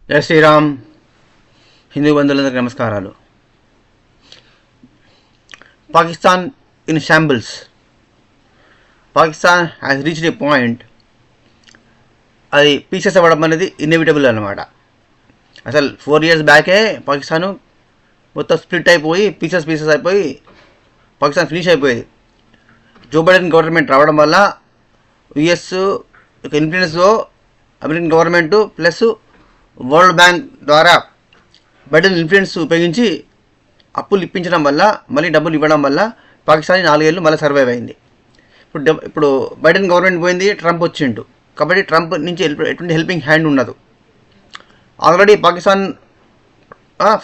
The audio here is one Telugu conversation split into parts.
జై శ్రీరామ్. హిందూ బంధువులందరికీ నమస్కారాలు. Pakistan in shambles. Pakistan has reached A point, అది పీసెస్ అవ్వడం అనేది ఇన్ఎవిటబుల్ అన్నమాట. అసలు 4 years బ్యాకే పాకిస్తాను మొత్తం స్ప్లిట్ అయిపోయి పీసెస్ అయిపోయి పాకిస్తాన్ ఫినిష్ అయిపోయేది. జో బైడెన్ గవర్నమెంట్ రావడం వల్ల యుఎస్ ఇన్ఫ్లుయెన్స్లో American government plus world bank ద్వారా బైడెన్ ఇన్ఫ్లుయెన్స్ ఉపయోగించి అప్పులు ఇప్పించడం వల్ల, మళ్ళీ డబ్బులు ఇవ్వడం వల్ల పాకిస్తాన్ 4 ఏళ్ళు మళ్ళీ సర్వైవ్ అయింది. ఇప్పుడు బైడెన్ గవర్నమెంట్ పోయింది, ట్రంప్ వచ్చిండు. కాబట్టి ట్రంప్ నుంచి ఎటువంటి హెల్పింగ్ హ్యాండ్ ఉండదు. ఆల్రెడీ పాకిస్తాన్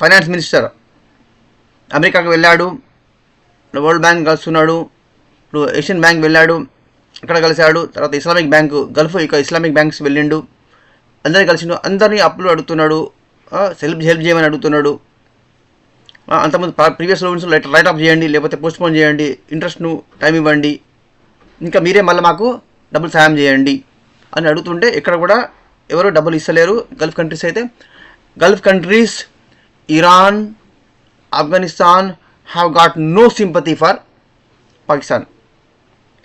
ఫైనాన్స్ మినిస్టర్ అమెరికాకు వెళ్ళాడు, వరల్డ్ బ్యాంక్ కలుస్తున్నాడు, ఇప్పుడు ఏషియన్ బ్యాంక్ వెళ్ళాడు, అక్కడ కలిశాడు. తర్వాత Islamic bank, Gulf Islamic banks వెళ్ళిండు, అందరినీ కలిసిండు. అందరినీ అప్పులు అడుగుతున్నాడు, హెల్ప్ చేయమని అడుగుతున్నాడు. అంతకుముందు ప్రీవియస్ లోన్స్ రైట్ ఆఫ్ చేయండి, లేకపోతే పోస్ట్పోన్ చేయండి, ఇంట్రెస్ట్ను టైం ఇవ్వండి, ఇంకా మీరే మళ్ళీ మాకు డబ్బులు సాయం చేయండి అని అడుగుతుంటే ఇక్కడ కూడా ఎవరు డబ్బులు ఇస్తలేరు. గల్ఫ్ కంట్రీస్ అయితే, Gulf countries Iran, Afghanistan have got no sympathy for Pakistan.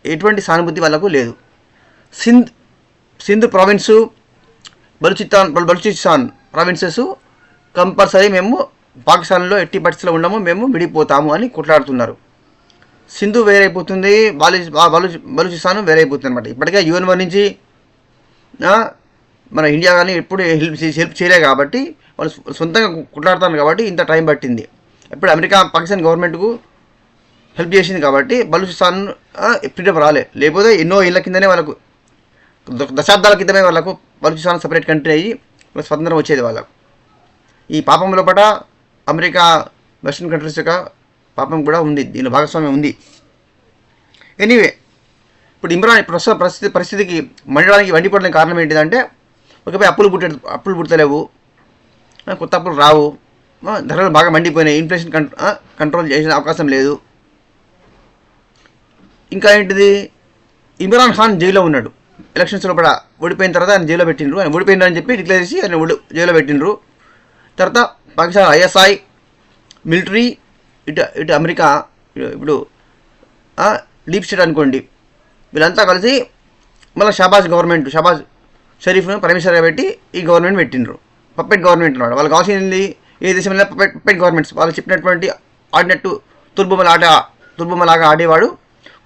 ఎటువంటి సానుభూతి వాళ్ళకు లేదు. Sindh province, Balochistan provinces compulsory మేము పాకిస్తాన్లో ఎట్టి పరిస్థితిలో ఉండము, మేము విడిపోతాము అని కొట్లాడుతున్నారు. సింధు వేరైపోతుంది, బలూచిస్తాన్ వేరైపోతుంది అనమాట. ఇప్పటికే UN నుంచి మన ఇండియా కానీ ఎప్పుడు హెల్ప్ చేయలే కాబట్టి వాళ్ళు సొంతంగా కొట్లాడుతున్నారు కాబట్టి ఇంత టైం పట్టింది. ఇప్పుడు అమెరికా పాకిస్తాన్ గవర్నమెంట్కు హెల్ప్ చేసింది కాబట్టి బలూచిస్తాన్ ఫ్రీడమ్ రాలే. లేకపోతే ఎన్నో ఏళ్ళ కిందనే వాళ్ళకు, దశాబ్దాల క్రితమే వాళ్ళకు బలూచిస్తాన్ సపరేట్ కంట్రీ అయ్యి స్వతంత్రం వచ్చేది వాళ్ళకు. ఈ పాపం లోపల అమెరికా, వెస్ట్రన్ కంట్రీస్ యొక్క పాపం కూడా ఉంది, దీనిలో భాగస్వామ్యం ఉంది. ఎనీవే, ఇప్పుడు ఇమ్రాన్ పరిస్థితికి వండిపోవడానికి కారణం ఏంటిదంటే, ఒకపై అప్పులు పుట్టలేవు, కొత్త అప్పులు రావు, ధరలు బాగా మండిపోయినాయి, ఇన్ఫ్లేషన్ కంట్రోల్ చేసిన అవకాశం లేదు. ఇంకా ఏంటిది, ఇమ్రాన్ ఖాన్ జైల్లో ఉన్నాడు. ఎలక్షన్స్ లోపల ఓడిపోయిన తర్వాత ఆయన జైల్లో పెట్టిండ్రు. ఆయన ఓడిపోయిందని చెప్పి డిక్లేర్ చేసి ఆయన జైల్లో పెట్టిండ్రు. తర్వాత పాకిస్తాన్ ISI మిలిటరీ, ఇటు అమెరికా, ఇప్పుడు డీప్ స్టేట్ అనుకోండి, వీళ్ళంతా కలిసి మళ్ళీ షాబాజ్ షరీఫ్ను ప్రైమ్ మినిస్టర్గా పెట్టి ఈ గవర్నమెంట్ పెట్టిండ్రు. పప్పెట్ గవర్నమెంట్ అన్నాడు. వాళ్ళకి కావాల్సింది ఏ దేశంలో పప్పెట్ గవర్నమెంట్స్. వాళ్ళు చెప్పినటువంటి ఆడినట్టు తుర్బొమ్మలాగా ఆడేవాడు,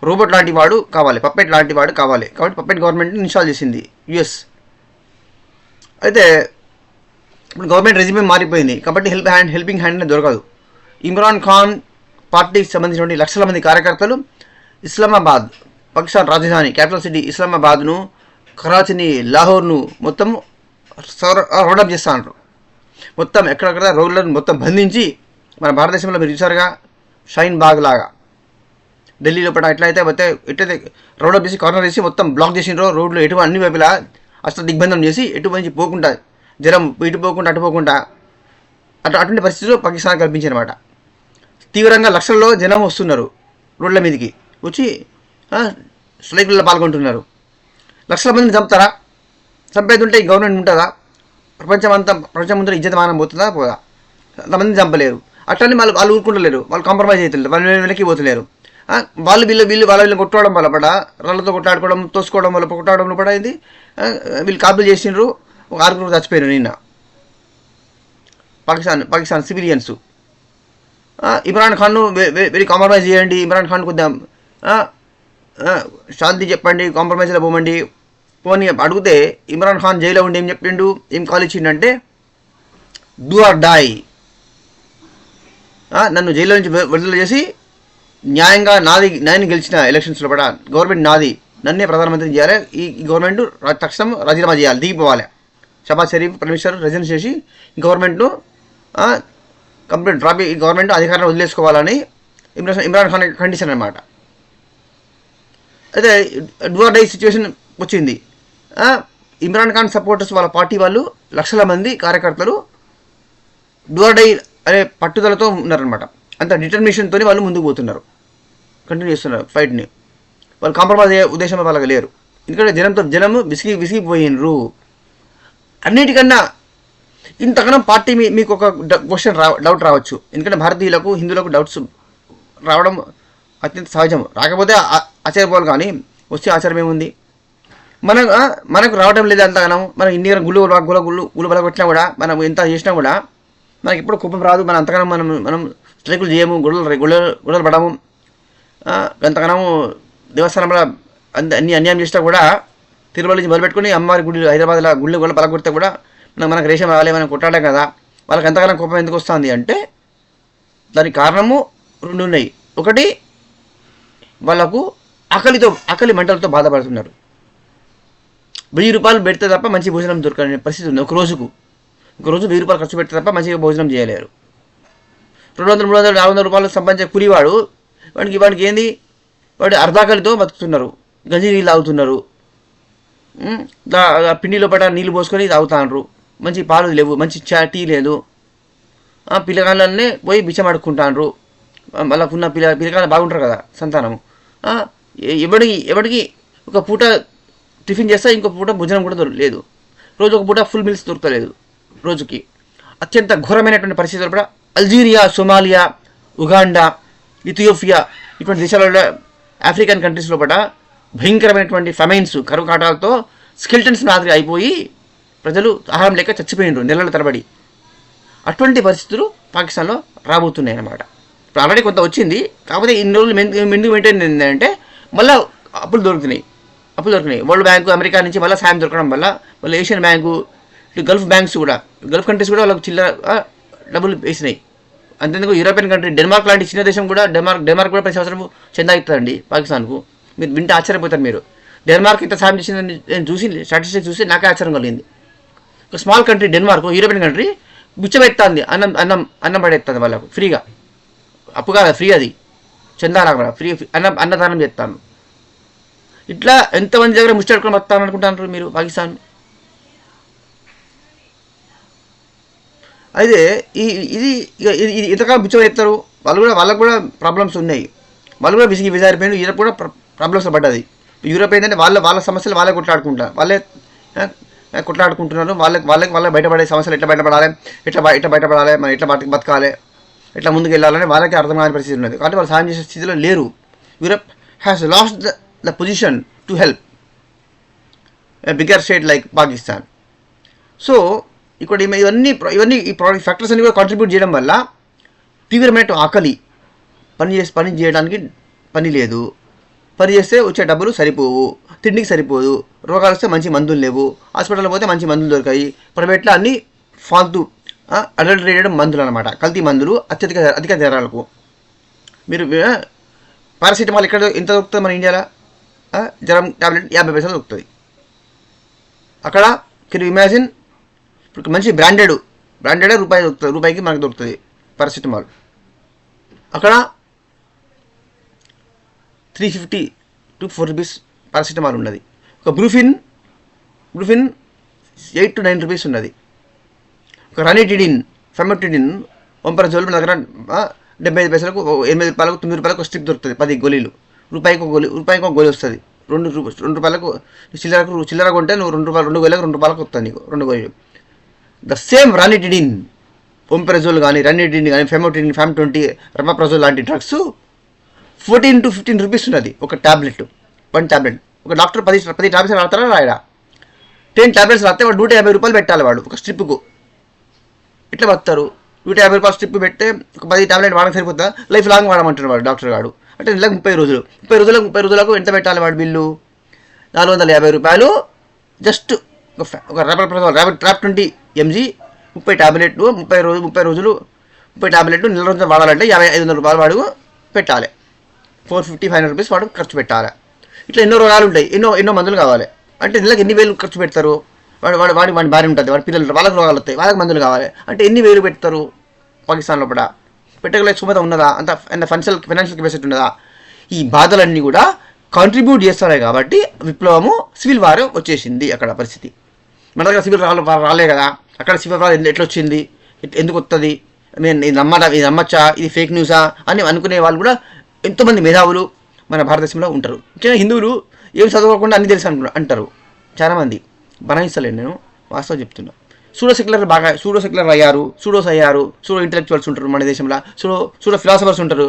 రోబోట్ లాంటి వాడు కావాలి, పప్పెట్ లాంటి వాడు కావాలి. కాబట్టి పప్పెట్ గవర్నమెంట్ని ఇన్స్టాల్ చేసింది US. అయితే ఇప్పుడు గవర్నమెంట్ రెజిమే మారిపోయింది కాబట్టి హెల్పింగ్ హ్యాండ్ అనేది దొరకదు. ఇమ్రాన్ ఖాన్ పార్టీకి సంబంధించిన లక్షల మంది కార్యకర్తలు ఇస్లామాబాద్, పాకిస్తాన్ రాజధాని క్యాపిటల్ సిటీ ఇస్లామాబాద్ను, కరాచీని, లాహోర్ను మొత్తం రోడప్ చేస్తూ ఉంటారు. మొత్తం ఎక్కడెక్కడ రోడ్లను మొత్తం బంధించి, మన భారతదేశంలో మీరు చూసారుగా షైన్ బాగ్ లాగా ఢిల్లీ లోపల ఎట్లయితే రోడప్ చేసి కార్నర్ చేసి మొత్తం బ్లాక్ చేసినారో, రోడ్లు ఎటు అన్ని వైపులా అసలు దిగ్బంధం చేసి ఎటువంటి పోకుండా, జనం ఇటు పోకుండా అటు పోకుండా అటువంటి పరిస్థితులు పాకిస్తాన్ కల్పించారన్నమాట. తీవ్రంగా లక్షల్లో జనం వస్తున్నారు రోడ్ల మీదకి వచ్చి స్ట్రైకుల్లో పాల్గొంటున్నారు. లక్షల మందిని చంపుతారా? చంపేస్తుంటే ఈ గవర్నమెంట్ ఉంటుందా? ప్రపంచం ముందు ఇజ్జతమానం పోతుందా? పోదా? అంతమందిని చంపలేరు. అట్లనే వాళ్ళు ఊరుకుంటలేరు, వాళ్ళు కాంప్రమైజ్ అవుతలేరు, వాళ్ళు వెనక్కి పోతలేరు. వీళ్ళు కొట్టుకోవడం వల్ల పడ, రాళ్ళతో కొట్లాడుకోవడం, తోసుకోవడం వల్ల కొట్లాడడం పడ ఇది వీళ్ళు కాపులు చేసిండ్రు. 6 చచ్చిపోయారు నిన్న పాకిస్తాన్ సివిలియన్స్. ఇమ్రాన్ ఖాన్ను వెరీ కాంప్రమైజ్ చేయండి, ఇమ్రాన్ ఖాన్ కొద్దాం శాంతి చెప్పండి, కాంప్రమైజ్లో పోని అడిగితే ఇమ్రాన్ ఖాన్ జైల్లో ఉండి ఏం చెప్పిండు, ఏం కాల్ ఇచ్చిండంటే డూ ఆర్ డై, నన్ను జైల్లో నుంచి విడుదల చేసి న్యాయాన్ని గెలిచిన ఎలక్షన్స్లో కూడా గవర్నమెంట్ నాది, నన్నే ప్రధానమంత్రిని చేయాలి, ఈ గవర్నమెంట్ తక్షణం రాజీనామా చేయాలి, దిగిపోవాలి. Shahbaz Sharif prime minister resign చేసి గవర్నమెంట్ను కంప్లీట్ డ్రాప్, ఈ గవర్నమెంట్ అధికారాన్ని వదిలేసుకోవాలని ఇమ్రాన్ ఖాన్ కండిషన్ అనమాట. అయితే డూ ఆర్ డై సిచ్యువేషన్ వచ్చింది. ఇమ్రాన్ ఖాన్ సపోర్టర్స్, వాళ్ళ పార్టీ వాళ్ళు లక్షల మంది కార్యకర్తలు డూ ఆర్ డై అనే పట్టుదలతో ఉన్నారనమాట. అంత డిటర్మినేషన్తో వాళ్ళు ముందుకు పోతున్నారు, కంటిన్యూ చేస్తున్నారు ఫైట్ని. వాళ్ళు కాంప్రమైజ్ అయ్యే ఉద్దేశం వాళ్ళకి లేరు. ఎందుకంటే జనము విసిగిపోయినరు. అన్నిటికన్నా ఇంతకన్నా పార్టీ మీకు ఒక క్వశ్చన్ డౌట్ రావచ్చు. ఎందుకంటే భారతీయులకు హిందువులకు డౌట్స్ రావడం అత్యంత సహజం. రాకపోతే ఆశ్చర్యపోవాలి, కానీ వస్తే ఆశ్చర్యం ఏముంది. మనకు రావడం లేదు అంతగానం. మనం ఇన్ని గుళ్ళు బలగొట్టినా కూడా, మనం ఎంత చేసినా కూడా మనకి ఎప్పుడు కోపం రాదు. మనం అంతగానం మనం స్ట్రైకులు చేయము, గుళ్ళలు పడము. అంతగానము దేవస్థానంలో అన్ని అన్యాయం చేసినా కూడా తిరుమల నుంచి మొదలుపెట్టుకుని అమ్మవారి గుడి హైదరాబాద్లో గుళ్ళు పలగొడితే కూడా మనకు రేషం రావాలి, మనం కొట్టాడే కదా. వాళ్ళకి ఎంతగానో కోపం ఎందుకు వస్తుంది అంటే దానికి కారణము రెండు ఉన్నాయి. ఒకటి, వాళ్ళకు ఆకలి మంటలతో బాధపడుతున్నారు. 1000 రూపాయలు పెడితే తప్ప మంచి భోజనం దొరకని పరిస్థితి ఉంది. ఒక రోజు 1000 రూపాయలు ఖర్చు పెడితే తప్ప మంచిగా భోజనం చేయలేరు. 200, 300, 400 రూపాయలు సంపాదించే కూలివాడు వాడికి ఏంది, వాడు అర్ధాకలితో బతుకుతున్నారు. గంజి నీళ్ళు తాగుతున్నారు, పిండిలో పట నీళ్ళు పోసుకొని తాగుతాండ్రు. మంచి పాలు లేవు, మంచి టీ లేదు. పిల్లగాళ్ళనే పోయి బిచ్చం అడుక్కుంటాండ్రు. వాళ్ళకున్న పిల్లగాళ్ళు బాగుంటారు కదా సంతానము. ఎవడికి ఒక పూట టిఫిన్ చేస్తే ఇంకో పూట భోజనం కూడా లేదు. రోజు ఒక పూట ఫుల్ మీల్స్ దొరకలేదు రోజుకి. అత్యంత ఘోరమైనటువంటి పరిస్థితులు కూడా అల్జీరియా, సోమాలియా, ఉగాండా, ఇథియోపియా ఇటువంటి దేశాలలో, ఆఫ్రికన్ కంట్రీస్లో పట భయంకరమైనటువంటి ఫెమైన్స్, కరువు కాటాలతో స్కెల్టన్స్ మాదిరి అయిపోయి ప్రజలు ఆహారం లేక చచ్చిపోయినారు నెలల తరబడి. అటువంటి పరిస్థితులు పాకిస్తాన్లో రాబోతున్నాయి అన్నమాట. ఇప్పుడు ఆల్రెడీ కొంత వచ్చింది, కాకపోతే ఇన్ని రోజులు ఎందుకు మెయింటైన్ అయిందంటే మళ్ళీ అప్పులు దొరుకుతున్నాయి. వరల్డ్ బ్యాంకు, అమెరికా నుంచి మళ్ళీ సాయం దొరకడం వల్ల మళ్ళీ ఏషియన్ బ్యాంకు, ఇటు గల్ఫ్ బ్యాంక్స్ కూడా, గల్ఫ్ కంట్రీస్ కూడా వాళ్ళకి చిల్లర డబ్బులు వేసినాయి. అంతేందుకు యూరోపియన్ కంట్రీ డెన్మార్క్ లాంటి చిన్న దేశం కూడా, డెన్మార్క్ కూడా ప్రతి సంవత్సరం చందా ఇస్తుందండి పాకిస్తాన్కు. మీరు వింటే ఆశ్చర్యపోతారు. మీరు డెన్మార్క్ ఇంత సాయం చేసిందని నేను చూసి స్టాటిస్టిక్స్ చూసి నాకే ఆశ్చర్యం కలిగింది. ఒక small country Denmark, European country బిచ్చబెత్తాంది, అన్నం పడేస్తుంది వాళ్ళకు ఫ్రీగా. అప్పు కాదు, ఫ్రీ, అది చందాలా కూడా ఫ్రీ, అన్నదానం చేస్తాను. ఇట్లా ఎంతమంది దగ్గర ముచ్చడుకొని వస్తాను అనుకుంటున్నారు మీరు పాకిస్తాన్. అయితే ఇది ఇంతకాలం బిచ్చం ఎత్తారు. వాళ్ళకు కూడా ప్రాబ్లమ్స్ ఉన్నాయి. వాళ్ళు కూడా విసిగి విజారిపోయిన. యూరోప్ కూడా ప్రాబ్లమ్స్ పడ్డది. యూరోప్ ఏంటంటే వాళ్ళ సమస్యలు వాళ్ళే కొట్లాడుకుంటున్నారు. వాళ్ళకి బయటపడే సమస్యలు ఎట్లా బయటపడాలి, ఎట్లా బయటపడాలి, మనం ఎట్లా బతకాలి, ఎట్లా ముందుకు వెళ్ళాలని వాళ్ళకి అర్థం కాని పరిస్థితి ఉన్నది. కాబట్టి వాళ్ళు సాయం చేసే స్థితిలో లేరు. Europe has lost the position to help a bigger state like Pakistan. So ఇక్కడ ఇవన్నీ ఈ ఫ్యాక్టర్స్ అన్ని కూడా కాంట్రిబ్యూట్ చేయడం వల్ల తీవ్రమైన ఆకలి, పని చేయడానికి పని లేదు, పని చేస్తే వచ్చే డబ్బులు సరిపోవు, తిండికి సరిపోదు, రోగాలు వస్తే మంచి మందులు లేవు, హాస్పిటల్లో పోతే మంచి మందులు దొరకాయి, ప్రైవేట్లో అన్ని ఫాల్తూ అడల్టరేటెడ్ మందులు అనమాట, కల్తీ మందులు అధిక ధరలకు. మీరు పారాసిటమాల్ ఎక్కడ ఎంత దొరుకుతుంది మన ఇండియాలో? జ్వరం ట్యాబ్లెట్ 50 పైసలు దొరుకుతుంది. అక్కడ కెన్ యూ ఇమాజిన్, ఇప్పుడు మంచి బ్రాండెడ్ రూపాయి దొరుకుతుంది, రూపాయికి మనకు దొరుకుతుంది పారాసిటమాల్. అక్కడ 350 to 4 రూపీస్ పారాసిటమాల్ ఉన్నది. ఒక బ్రూఫిన్ 8 to 9 రూపీస్ ఉన్నది. ఒక రానిటిడిన్, ఫెమోటిడిన్, ఒంపరజోల్ మన దగ్గర 75 పైసలకు, 8 రూపాయలకు, 9 రూపాయలకు స్ట్రిప్ దొరుకుతుంది. 10 గోళీలు, రూపాయికి ఒక గోళీ వస్తుంది. 2 రూపాయలకు చిల్లర కొంటే నువ్వు 2 గోళీలకు 2 రూపాయలకు వస్తుంది నీకు 2 గోళీలు. ద సేమ్ రానిటిడిన్, ఒంపరజోల్ కానీ, రానిటిడిన్ కానీ, ఫెమోటిడిన్, FAM20, రమాప్రజోల్ లాంటి డ్రగ్స్ 14 to 15 రూపీస్ ఉన్నది ఒక ట్యాబ్లెట్. 1 ట్యాబ్లెట్. ఒక డాక్టర్ 10 ట్యాబ్లెట్స్ రాస్తారా రాయడా? 10 ట్యాబ్లెట్స్ రాస్తే వాడు 150 రూపాయలు పెట్టాలి వాడు ఒక స్ట్రిప్కు. ఇట్లా బతారు. 150 రూపాయలు స్ట్రిప్ పెడితే ఒక 10 ట్యాబ్లెట్ వాడక సరిపోతుందా? లైఫ్ లాంగ్ వాడమంటున్నాడు వాడు డాక్టర్ గారు. అంటే నెలకు 30 రోజులకు ఎంత పెట్టాలి వాడు బిల్లు? 450 రూపాయలు. జస్ట్ ఒక ర్యాప్ 20 mg 30 ట్యాబ్లెట్లు, 30 రోజులు 30 ట్యాబ్లెట్లు నెల రోజులు వాడాలంటే 500 రూపాయలు వాడు పెట్టాలి. 450-500 రూపీస్ వాడు ఖర్చు పెట్టాలి. ఇట్లా ఎన్నో రోగాలు ఉంటాయి, ఎన్నో మందులు కావాలి. అంటే నెలకు ఎన్ని వేలు ఖర్చు పెడతారు? వాడి భార్య ఉంటుంది, వాడి పిల్లలు, వాళ్ళకి రోగాలు వస్తాయి, వాళ్ళకి మందులు కావాలి. అంటే ఎన్ని వేలు పెడతారు పాకిస్తాన్లో కూడా? పెట్టగల క్షమత ఉన్నదా? అంత ఫైనాన్షియల్ కెపాసిటీ ఉన్నదా? ఈ బాధలన్నీ కూడా కాంట్రిబ్యూట్ చేస్తున్నాయి. కాబట్టి విప్లవము, సివిల్ వార్ వచ్చేసింది అక్కడ పరిస్థితి. మన దగ్గర సివిల్ రాలే కదా, అక్కడ సివిల్ వార్ ఎట్లా వచ్చింది, ఎందుకు వస్తుంది, ఇది నమ్మచ్చా, ఇది ఫేక్ న్యూసా అని అనుకునే వాళ్ళు కూడా ఎంతోమంది మేధావులు మన భారతదేశంలో ఉంటారు. ముఖ్యంగా హిందువులు ఏమి చదవకుండా అన్ని తెలుసు అంటారు చాలామంది. బనాయిస్తలేను, నేను వాస్తవం చెప్తున్నా. సూడో సెక్యులర్ అయ్యారు, సూడో ఇంటలెక్చువల్స్ ఉంటారు మన దేశంలో, సూడో ఫిలాసఫర్స్ ఉంటారు,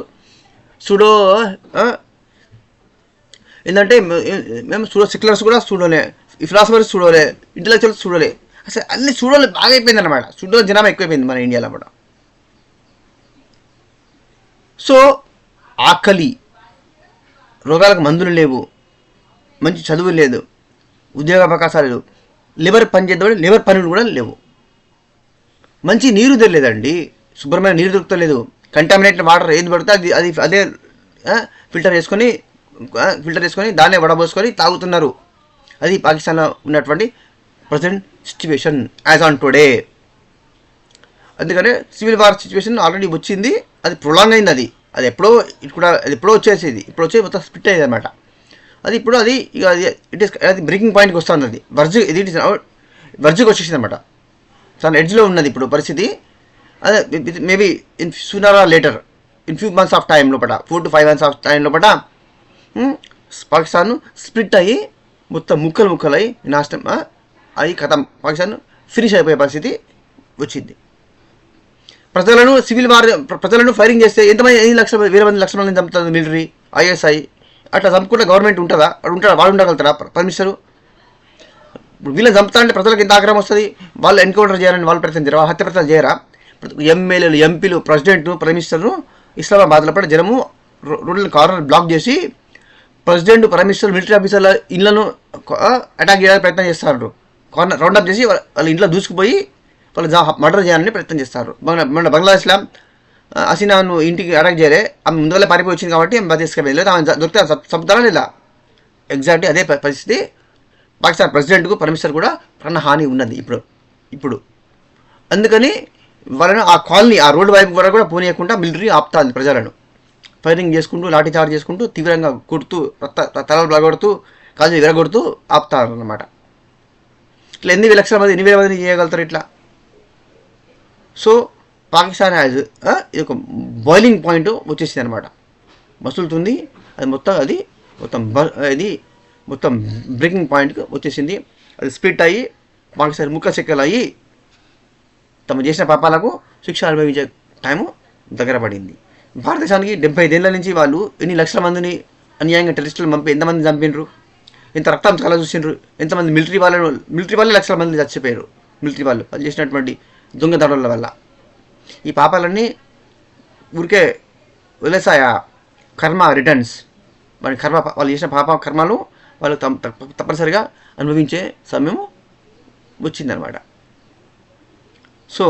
సూడో ఏంటంటే మేము సెక్యులర్స్ కూడా సూడోలే, ఈ ఫిలాసఫర్స్ సూడోలే, ఇంటలెక్చువల్స్ సూడోలే, అసలు అన్ని సూడోలు బాగా అయిపోయింది అనమాట. సూడో జనాభా ఎక్కువైపోయింది మన ఇండియాలో కూడా. సో ఆకలి, రోగాలకు మందులు లేవు, మంచి చదువు లేదు, ఉద్యోగ అవకాశాలు లేవు, లేబర్ పని చేద్దాం లేబర్ పనులు కూడా లేవు, మంచి నీరు తెలియదండి, శుభ్రమైన నీరు దొరుకుతలేదు, కంటామినేటెడ్ వాటర్ ఏది పడితే అది అదే ఫిల్టర్ చేసుకొని దాన్నే వడబోసుకొని తాగుతున్నారు. అది పాకిస్తాన్లో ఉన్నటువంటి present situation as on today. అందుకనే సివిల్ వార్ సిచ్యువేషన్ ఆల్రెడీ వచ్చింది, అది ప్రొలాంగ్ అయింది. అది ఎప్పుడో వచ్చేసేది, ఇప్పుడు వచ్చి మొత్తం స్ప్లిట్ అయ్యేది అనమాట. అది ఇప్పుడు అది ఇక అది బ్రేకింగ్ పాయింట్కి వస్తుంది. అది వర్జుకి వచ్చేసింది అనమాట. చాలా ఎడ్జ్లో ఉన్నది ఇప్పుడు పరిస్థితి. అదే maybe in sooner or later, in few months of time లోపల, 4 to 5 months ఆఫ్ టైం లోపల పాకిస్తాన్ స్ప్లిట్ అయ్యి మొత్తం ముక్కలై నాశనం అయ్యి కథం, పాకిస్తాన్ ఫినిష్ అయిపోయే పరిస్థితి వచ్చింది. ప్రజలను ఫైరింగ్ చేస్తే ఎంతమంది, 1,000,000 మంది చంపుతుంది మిలిటరీ, ISI. అట్లా చంపుకుంటే గవర్నమెంట్ ఉంటుందా? వాళ్ళు ఉండగలుగుతారా పర్మిషనరు? వీళ్ళని చంపుతా అంటే ప్రజలకు ఎంత ఆగ్రహం వస్తుంది. వాళ్ళు ఎన్కౌంటర్ చేయాలని వాళ్ళు ప్రయత్నం చేయరా? హత్య ప్రయత్నం చేయరా? ఎమ్మెల్యేలు, ఎంపీలు, ప్రెసిడెంట్, ప్రైమ్ మినిస్టర్ను ఇస్లామాబాద్లో పడి జనము రోడ్లను కార్నర్ బ్లాక్ చేసి ప్రెసిడెంట్, ప్రైమ్ మినిస్టర్, మిలిటరీ ఆఫీసర్ల ఇళ్లను అటాక్ చేయడానికి ప్రయత్నం చేస్తారు. కార్నర్ రౌండప్ చేసి వాళ్ళ ఇంట్లో దూసుకుపోయి వాళ్ళు మర్డర్ చేయాలని ప్రయత్నం చేస్తారు. బంగ్లాదేశ్లో హసీనాను ఇంటికి అటాక్ చేయలే, ఆమె ముందుగా పారిపోయి వచ్చింది కాబట్టి ఆమె తీసుకెళ్ళి లేదు, ఆమె దొరికితే చంపుతారా లేదా? ఎగ్జాక్ట్లీ అదే పరిస్థితి పాకిస్తాన్ ప్రెసిడెంట్కు, ప్రైమ్ మినిస్టర్ కూడా ప్రాణహాని ఉన్నది ఇప్పుడు. అందుకని వాళ్ళని ఆ కాలనీ, ఆ రోడ్డు వైపు వరకు కూడా పోనీయకుండా మిలిటరీ ఆపుతాంది. ప్రజలను ఫైరింగ్ చేసుకుంటూ, లాఠీ చార్జ్ చేసుకుంటూ, తీవ్రంగా కొడుతూ, తలలు బలగొడుతూ, కాళ్ళు విరగొడుతూ ఆపుతారు అన్నమాట. ఇట్లా ఎన్ని వేల మందిని చేయగలుగుతారు ఇట్లా? సో పాకిస్తాన్ హ్యాజ్ ఇది ఒక బాయిలింగ్ పాయింట్ వచ్చేసింది అనమాట, మసులుతుంది. అది మొత్తం బ్రేకింగ్ పాయింట్కి వచ్చేసింది. అది స్ప్లిట్ అయ్యి పాకిస్తాన్ ముక్కచెక్కలు అయ్యి తమ చేసిన పాపాలకు శిక్ష అనుభవించే టైము దగ్గర పడింది. భారతదేశానికి 75 ఏళ్ల నుంచి వాళ్ళు ఎన్ని లక్షల మందిని అన్యాయంగా టెర్రరిస్టులు ఎంతమంది చంపినరు, ఎంత రక్తం చాలా చూసిండ్రు, ఎంతమంది మిలిటరీ వాళ్ళే లక్షల మంది చచ్చిపోయారు. మిలిటరీ వాళ్ళు చేసినటువంటి దొంగదాడుల వల్ల ఈ పాపాలన్నీ ఊరికే వదిలేసాయా? కర్మ రిటర్న్స్. వాళ్ళు చేసిన కర్మలు వాళ్ళు తప్పనిసరిగా అనుభవించే సమయం వచ్చిందనమాట. సో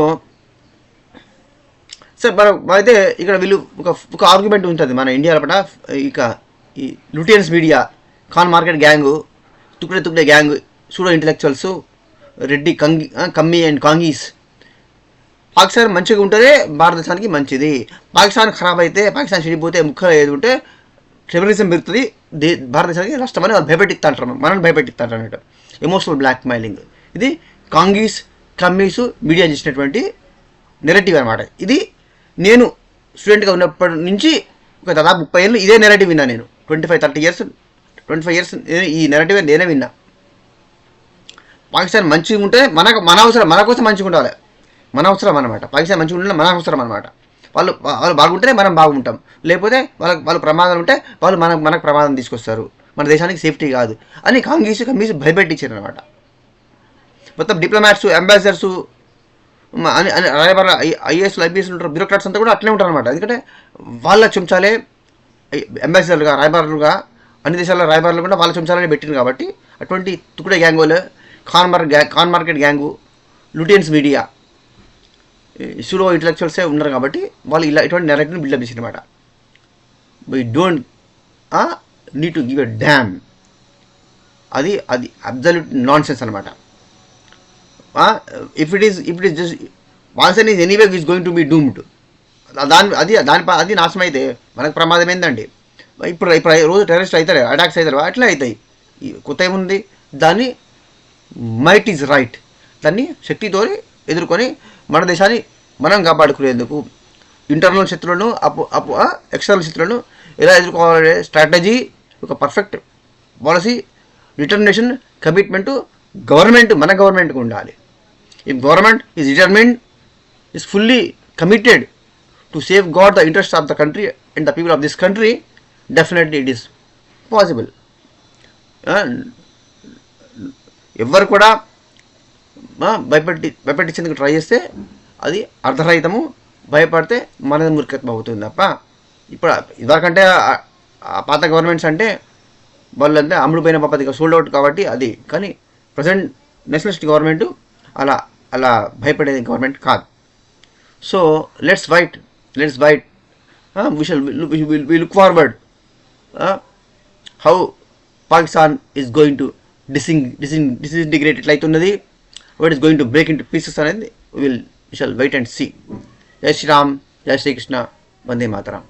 మనం అయితే ఇక్కడ వీళ్ళు ఒక ఆర్గ్యుమెంట్ ఉంటుంది మన ఇండియాలో పట. ఇక ఈ Lutyens media, Khan market gang, tukde gang, pseudo intellectuals, red commie and కాంగీస్. Pakistan మంచిగా ఉంటేనే భారతదేశానికి మంచిది. పాకిస్తాన్ ఖరాబ్ అయితే, పాకిస్తాన్ చెడిపోతే, ముక్కలు ఏది ఉంటే టెర్రరిజం పెరుగుతుంది, భారతదేశానికి రాష్ట్రమని వాళ్ళు భయపెట్టిస్తా మనల్ని భయపెట్టిస్తా అన్నట్టు. Emotional blackmailing. ఇది కాంగీస్, కమ్మీస్ మీడియా చేసినటువంటి నెరేటివ్ అనమాట. ఇది నేను స్టూడెంట్గా ఉన్నప్పటి నుంచి ఒక దాదాపు 30 ఏళ్ళు ఇదే నెరేటివ్ విన్నా నేను. 25 ఇయర్స్ ఈ నెరేటివ్ నేనే విన్నా. పాకిస్తాన్ మంచిగా ఉంటే మన అవసరం, మన కోసం మంచిగా ఉండాలి, మన అవసరం అనమాట. పాకిస్తాన్ మంచిగా ఉండాలి, మన అవసరం అనమాట. వాళ్ళు బాగుంటేనే మనం బాగుంటాం, లేకపోతే వాళ్ళు ప్రమాదాలు ఉంటే వాళ్ళు మనకు ప్రమాదం తీసుకొస్తారు, మన దేశానికి సేఫ్టీ కాదు అని కమ్మీస్ భయపెట్టించారు అనమాట. మొత్తం డిప్లొమాట్స్, అంబాసిడర్స్, రాయబార IASలు, IPSలు ఉంటారు, బ్యూరోక్రాట్స్ అంతా కూడా అట్లే ఉంటారు అనమాట. ఎందుకంటే వాళ్ళ చెంచాలే అంబాసిడర్లుగా, రాయబారులుగా, అన్ని దేశాల రాయబారులు కూడా వాళ్ళ చెంచాలనే పెట్టింది. కాబట్టి అటువంటి తుకుడే గ్యాంగోలు, Khan market gang, Lutyens media, pseudo ఇంటలెక్చువల్సే ఉన్నారు. కాబట్టి వాళ్ళు ఇటువంటి నెరేటివ్ని బిల్డప్ చేసిన అనమాట. We don't need to give a damn. అది అబ్సల్యూట్ నాన్ సెన్స్ అనమాట. If it is just Pakistan is anyway is going to be doomed. అది నాశనం అయితే మనకు ప్రమాదం ఏందండి? ఇప్పుడు రోజు టెర్రరిస్ట్ అవుతారు, అటాక్స్ అవుతారు, అట్లా అవుతాయి. కొత్త ఏముంది? దాన్ని మైట్ ఈజ్ రైట్, దాన్ని శక్తితో ఎదుర్కొని మన దేశాన్ని మనం కాపాడుకునేందుకు ఇంటర్నల్ శత్రువులను ఎక్స్టర్నల్ శత్రువులను ఎలా ఎదుర్కోవాలనే స్ట్రాటజీ, ఒక పర్ఫెక్ట్ పాలసీ, డిటర్మినేషన్, కమిట్మెంటు మన గవర్నమెంట్కి ఉండాలి. If government is determined, is fully committed to safeguard the interests of the country and the people of this country, definitely it is possible. ఎవ్వరు కూడా భయపెట్టించేందుకు ట్రై చేస్తే అది అర్ధరహితము, భయపడితే మనది మూర్ఖత్వం అవుతుంది తప్ప. ఇప్పుడు ఇదివరకంటే పాత గవర్నమెంట్స్ అంటే వాళ్ళంతా అమ్ముడుపోయిన పద్ధతిగా సోల్డ్ అవుట్ కాబట్టి అది. కానీ ప్రజెంట్ నేషనలిస్ట్ గవర్నమెంట్ అలా అలా భయపడేది గవర్నమెంట్ కాదు. So let's fight. We look forward how Pakistan is going to disintegrate ఎట్లయితున్నది, how it is going to break into pieces అనేది we shall wait and see. జై శ్రీరామ్, జై శ్రీకృష్ణ, వందే మాతరం.